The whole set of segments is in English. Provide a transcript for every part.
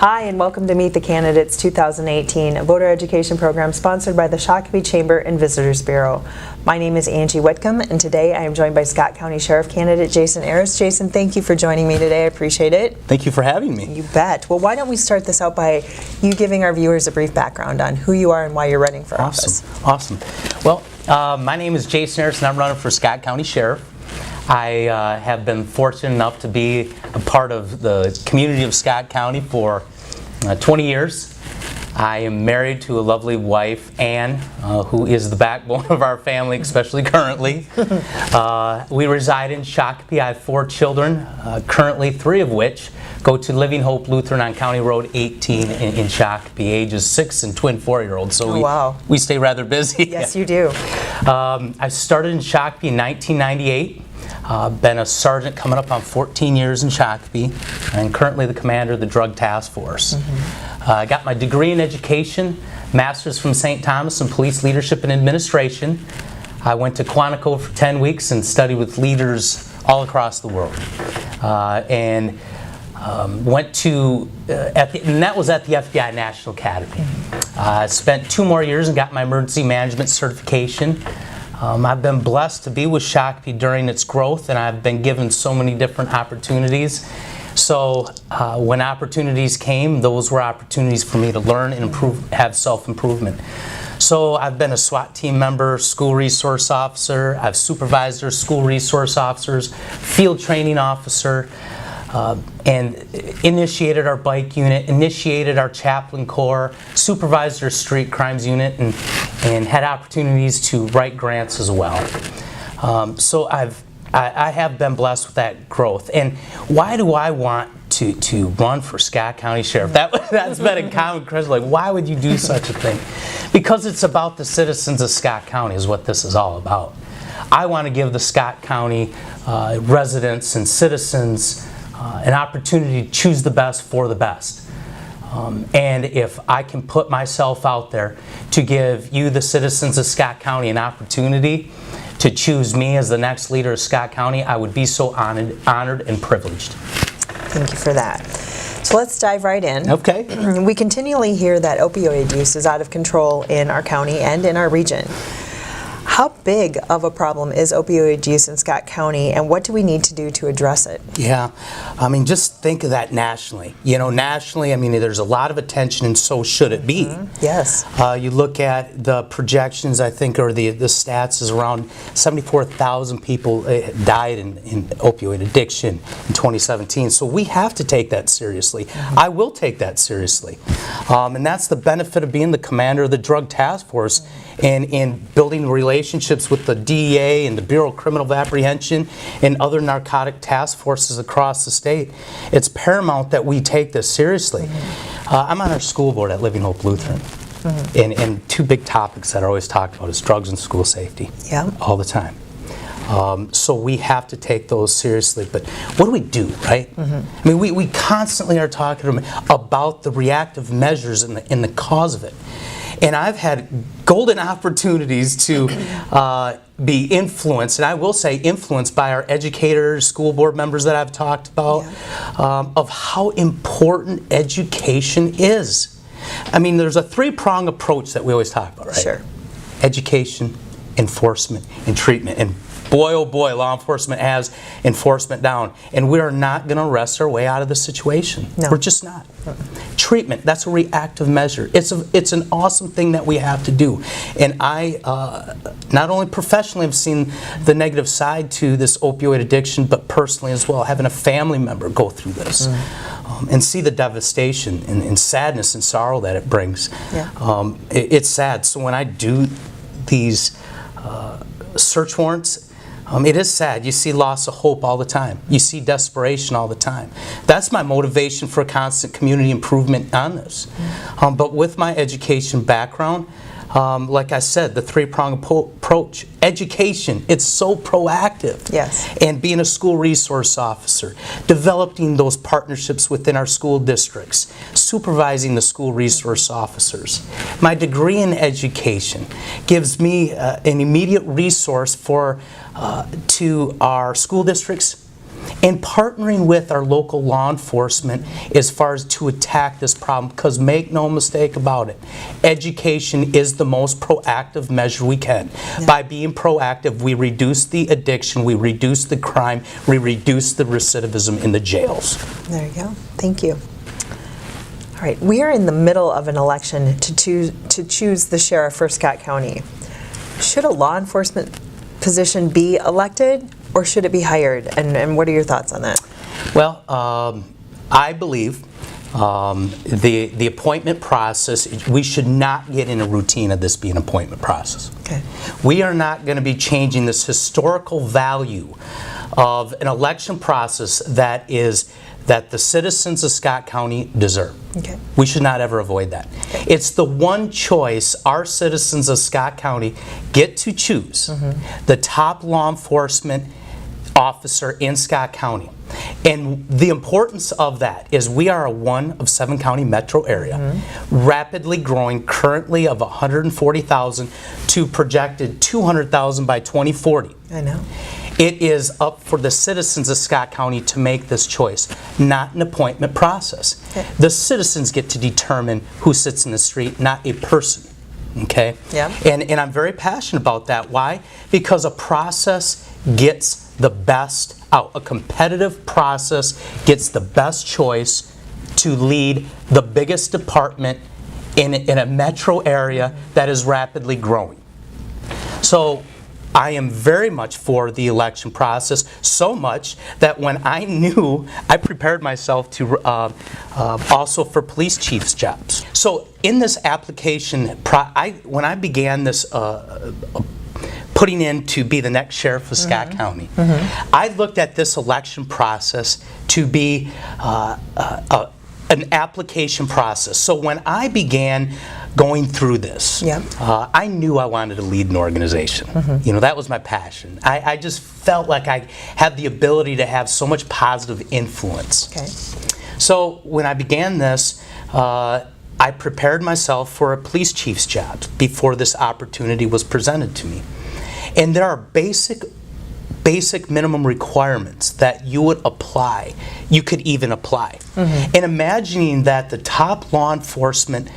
Hi, and welcome to Meet the Candidates 2018, a voter education program sponsored by the Shakopee Chamber and Visitors Bureau. My name is Angie Whitcomb, and today I am joined by Scott County Sheriff candidate Jason Arras. Jason, thank you for joining me today. I appreciate it. Thank you for having me. You bet. Well, why don't we start this out by you giving our viewers a brief background on who you are and why you're running for office. Awesome. Well, my name is Jason Arras, and I'm running for Scott County Sheriff. I have been fortunate enough to be a part of the community of Scott County for 20 years. I am married to a lovely wife, Ann, who is the backbone of our family, especially currently. We reside in Shakopee. I have 4 children, currently 3 of which go to Living Hope Lutheran on County Road 18 in Shakopee, ages 6 and twin 4-year-olds. So we stay rather busy. Yes, you do. I started in Shakopee in 1998. Been a sergeant coming up on 14 years in Shakopee, and currently the commander of the Drug Task Force. I got my degree in education, master's from St. Thomas in police leadership and administration. I went to Quantico for 10 weeks and studied with leaders all across the world. Went to, and that was at the FBI National Academy. I spent 2 more years and got my emergency management certification. I've been blessed to be with Shakopee during its growth, and I've been given so many different opportunities. So when opportunities came, those were opportunities for me to learn and improve, have self-improvement. So I've been a SWAT team member, school resource officer, I've supervised our school resource officers, field training officer, and initiated our bike unit, initiated our chaplain corps, supervised our street crimes unit, and had opportunities to write grants as well. So I have been blessed with that growth. And why do I want to run for Scott County Sheriff? That's been a common question, like, why would you do such a thing? Because it's about the citizens of Scott County is what this is all about. I want to give the Scott County residents and citizens an opportunity to choose the best for the best. And if I can put myself out there to give you, the citizens of Scott County, an opportunity to choose me as the next leader of Scott County, I would be so honored and privileged. Thank you for that. So let's dive right in. Okay. We continually hear that opioid use is out of control in our county and in our region. How big of a problem is opioid use in Scott County, and what do we need to do to address it? Yeah, I mean, just think of that nationally. You know, nationally, I mean, there's a lot of attention, and so should it be. Yes. You look at the projections, I think, or the stats is around 74,000 people died in opioid addiction in 2017. So we have to take that seriously. I will take that seriously. And that's the benefit of being the commander of the Drug Task Force and in building relationships with the DEA and the Bureau of Criminal Apprehension and other narcotic task forces across the state. It's paramount that we take this seriously. I'm on our school board at Living Hope Lutheran. And 2 big topics that are always talked about is drugs and school safety. Yeah. All the time. So we have to take those seriously. But what do we do, right? I mean, we constantly are talking about the reactive measures and the cause of it. And I've had golden opportunities to be influenced, and I will say influenced by our educators, school board members that I've talked about, of how important education is. I mean, there's a 3-prong approach that we always talk about, right? Sure. Education, Enforcement, and treatment. And boy, oh boy, law enforcement has enforcement down. And we are not going to wrest our way out of the situation. No. We're just not. Treatment, that's a reactive measure. It's an awesome thing that we have to do. And I, not only professionally have seen the negative side to this opioid addiction, but personally as well, having a family member go through this. And see the devastation and sadness and sorrow that it brings. Yeah. It's sad. So when I do these search warrants, it is sad. You see loss of hope all the time. You see desperation all the time. That's my motivation for constant community improvement on this. But with my education background, like I said, the 3-prong approach. Education, it's so proactive. Yes. And being a school resource officer, developing those partnerships within our school districts, supervising the school resource officers. My degree in education gives me an immediate resource to our school districts and partnering with our local law enforcement as far as to attack this problem, because make no mistake about it, education is the most proactive measure we can. Yeah. By being proactive, we reduce the addiction, we reduce the crime, we reduce the recidivism in the jails. There you go. Thank you. All right, we are in the middle of an election to choose the sheriff for Scott County. Should a law enforcement position be elected, or should it be hired? And what are your thoughts on that? Well, I believe the appointment process, we should not get in a routine of this being an appointment process. Okay. We are not going to be changing this historical value of an election process that the citizens of Scott County deserve. Okay. We should not ever avoid that. Okay. It's the one choice our citizens of Scott County get to choose, the top law enforcement officer in Scott County. And the importance of that is we are a 1 of 7 county metro area, rapidly growing, currently of 140,000 to projected 200,000 by 2040. I know. It is up for the citizens of Scott County to make this choice, not an appointment process. Okay. The citizens get to determine who sits in the street, not a person. Okay? Yeah. And I'm very passionate about that. Why? Because a process gets the best out. A competitive process gets the best choice to lead the biggest department in a metro area that is rapidly growing. So I am very much for the election process, so much that when I knew, I prepared myself to also for police chief's jobs. So in this application, when I began this putting in to be the next sheriff of Scott County, I looked at this election process to be an application process. So when I began going through this, I knew I wanted to lead an organization. You know, that was my passion. I just felt like I had the ability to have so much positive influence. Okay. So when I began this, I prepared myself for a police chief's job before this opportunity was presented to me. And there are basic minimum requirements that you would apply, you could even apply. And imagining that the top law enforcement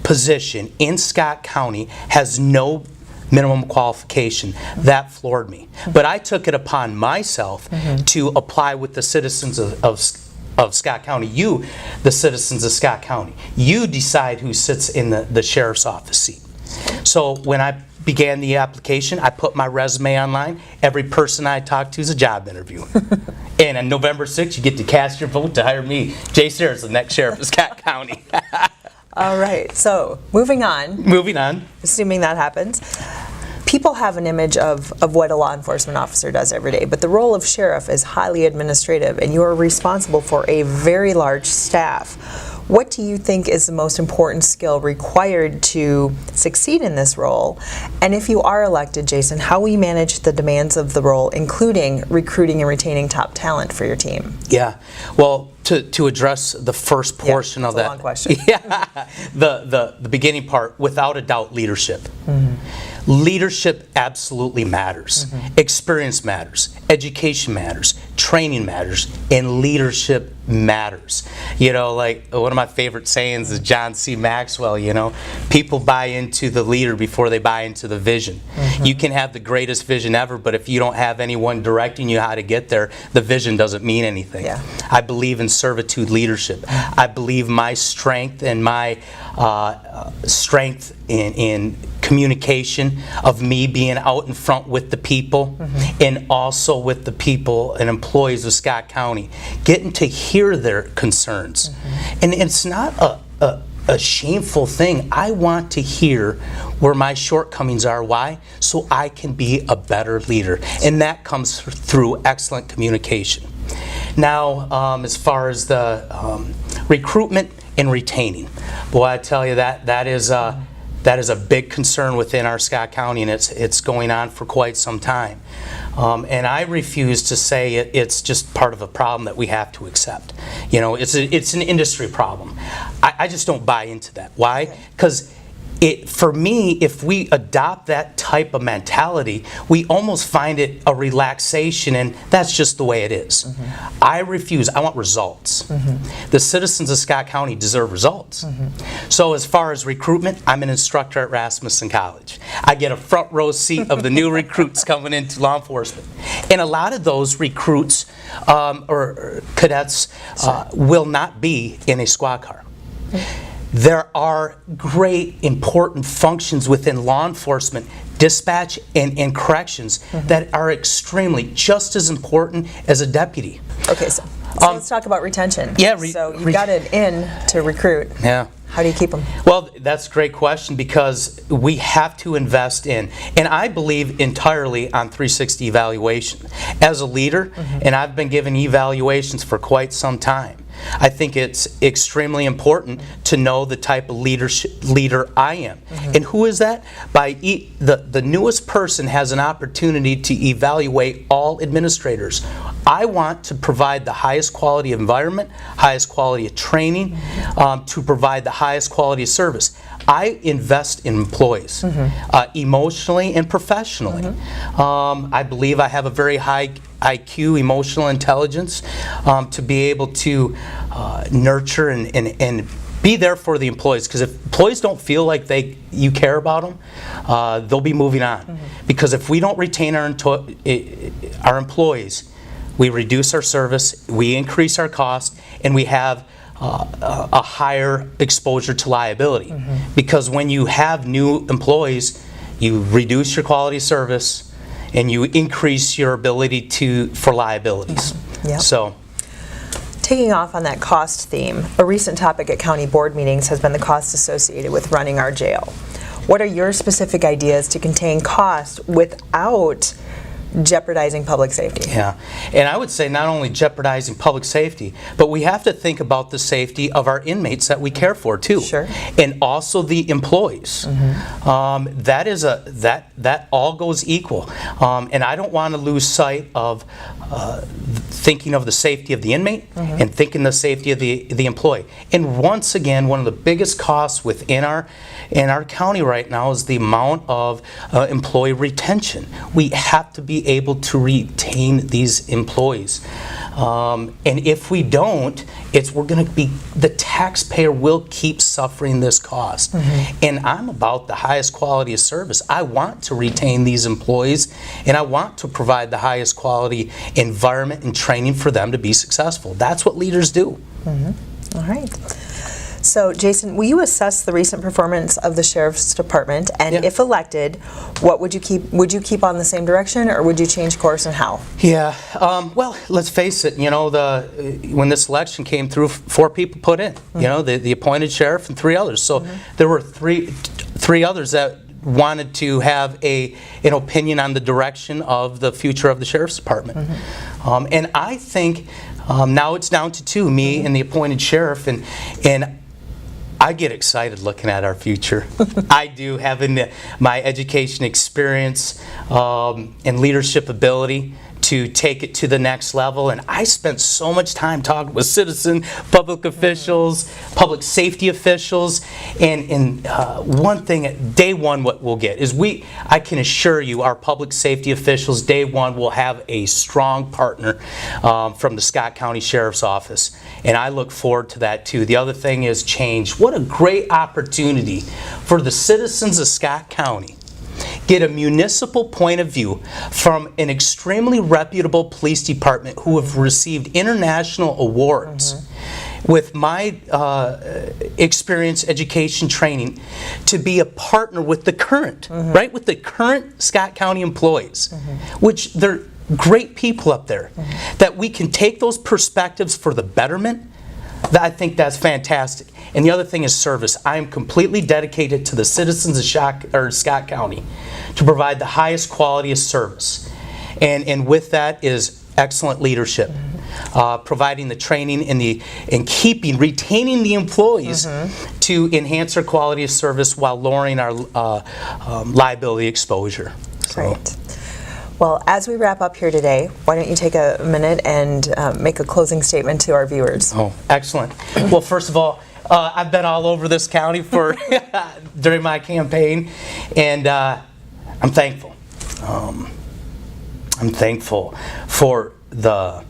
position in Scott County has no minimum qualification, that floored me. But I took it upon myself to apply with the citizens of Scott County. You, the citizens of Scott County, you decide who sits in the sheriff's office seat. So when I began the application, I put my resume online. Every person I talked to is a job interview. And on November 6th, you get to cast your vote to hire me, Jason Arras, the next sheriff of Scott County. All right, so moving on. Moving on. Assuming that happens. People have an image of what a law enforcement officer does every day, but the role of sheriff is highly administrative, and you are responsible for a very large staff. What do you think is the most important skill required to succeed in this role? And if you are elected, Jason, how will you manage the demands of the role, including recruiting and retaining top talent for your team? Yeah, well, to address the first portion of that. That's a long question. Yeah, the beginning part, without a doubt, leadership. Leadership absolutely matters. Experience matters. Education matters. Training matters. And leadership matters. You know, like one of my favorite sayings is John C. Maxwell, you know, people buy into the leader before they buy into the vision. You can have the greatest vision ever, but if you don't have anyone directing you how to get there, the vision doesn't mean anything. Yeah. I believe in servitude leadership. I believe my strength and my strength in communication of me being out in front with the people and also with the people and employees of Scott County, getting to hear their concerns. And it's not a shameful thing. I want to hear where my shortcomings are. Why? So I can be a better leader. And that comes through excellent communication. Now, as far as the recruitment and retaining, boy, I tell you that is a big concern within our Scott County, and it's going on for quite some time. And I refuse to say it's just part of a problem that we have to accept. You know, it's an industry problem. I just don't buy into that. Why? Because For me, if we adopt that type of mentality, we almost find it a relaxation, and that's just the way it is. I refuse. I want results. The citizens of Scott County deserve results. So as far as recruitment, I'm an instructor at Rasmussen College. I get a front row seat of the new recruits coming into law enforcement. And a lot of those recruits or cadets will not be in a squad car. There are great, important functions within law enforcement, dispatch, and corrections that are extremely just as important as a deputy. Okay, so let's talk about retention. Yeah, so you got it in to recruit. Yeah. How do you keep them? Well, that's a great question, because we have to invest in, and I believe entirely on 360 evaluation. As a leader, and I've been given evaluations for quite some time, I think it's extremely important to know the type of leader I am. And who is that? The newest person has an opportunity to evaluate all administrators. I want to provide the highest quality environment, highest quality of training, to provide the highest quality of service. I invest in employees, emotionally and professionally. I believe I have a very high IQ, emotional intelligence, to be able to nurture and be there for the employees. Because if employees don't feel like you care about them, they'll be moving on. Because if we don't retain our employees, we reduce our service, we increase our cost, and we have a higher exposure to liability. Because when you have new employees, you reduce your quality of service and you increase your ability for liabilities. Yep. So, taking off on that cost theme, a recent topic at county board meetings has been the costs associated with running our jail. What are your specific ideas to contain cost without jeopardizing public safety? Yeah, and I would say not only jeopardizing public safety, but we have to think about the safety of our inmates that we care for too. Sure. And also the employees. That all goes equal. And I don't want to lose sight of thinking of the safety of the inmate and thinking the safety of the employee. And once again, one of the biggest costs within our county right now is the amount of employee retention. We have to be able to retain these employees. And if we don't, the taxpayer will keep suffering this cost. And I'm about the highest quality of service. I want to retain these employees, and I want to provide the highest quality environment and training for them to be successful. That's what leaders do. All right. So, Jason, will you assess the recent performance of the Sheriff's Department, and if elected, what would you keep? Would you keep on the same direction, or would you change course, and how? Yeah, well, let's face it, when this election came through, 4 people put in, the appointed sheriff and 3 others. So there were three others that wanted to have an opinion on the direction of the future of the Sheriff's Department. And I think now it's down to 2, me and the appointed sheriff, and I get excited looking at our future. I do, having my education experience and leadership ability to take it to the next level. And I spent so much time talking with citizen, public officials, public safety officials, and one thing at day one what we'll get is I can assure you our public safety officials day one will have a strong partner from the Scott County Sheriff's Office. And I look forward to that too. The other thing is change. What a great opportunity for the citizens of Scott County. Get a municipal point of view from an extremely reputable police department who have received international awards with my experience, education, training, to be a partner with the current, right, with the current Scott County employees, which they're great people up there, that we can take those perspectives for the betterment. I think that's fantastic. And the other thing is service. I am completely dedicated to the citizens of Scott County to provide the highest quality of service. And with that is excellent leadership, providing the training and retaining the employees to enhance their quality of service while lowering our liability exposure. Great. Well, as we wrap up here today, why don't you take a minute and make a closing statement to our viewers? Oh, excellent. Well, first of all, I've been all over this county for during my campaign, and I'm thankful. I'm thankful for the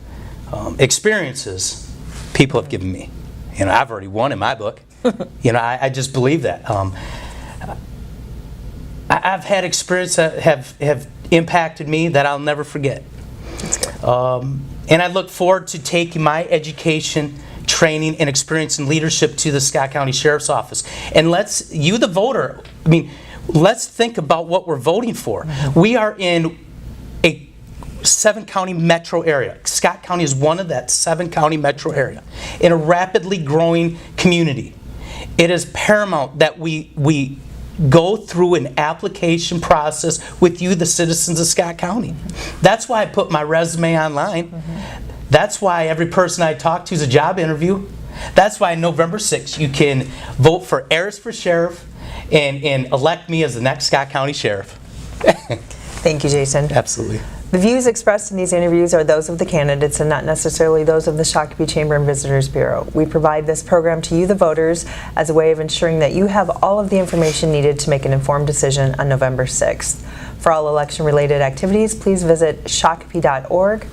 experiences people have given me. I've already won in my book. I just believe that. I've had experiences that have impacted me that I'll never forget. That's good. And I look forward to taking my education, training, and experience in leadership to the Scott County Sheriff's Office. And you the voter, let's think about what we're voting for. We are in a 7-county metro area. Scott County is one of that 7-county metro area in a rapidly growing community. It is paramount that we go through an application process with you, the citizens of Scott County. That's why I put my resume online. That's why every person I talk to is a job interview. That's why November 6th you can vote for Arras for sheriff and elect me as the next Scott County Sheriff. Thank you, Jason. Absolutely. The views expressed in these interviews are those of the candidates and not necessarily those of the Shakopee Chamber and Visitors Bureau. We provide this program to you, the voters, as a way of ensuring that you have all of the information needed to make an informed decision on November 6th. For all election-related activities, please visit shakopee.org.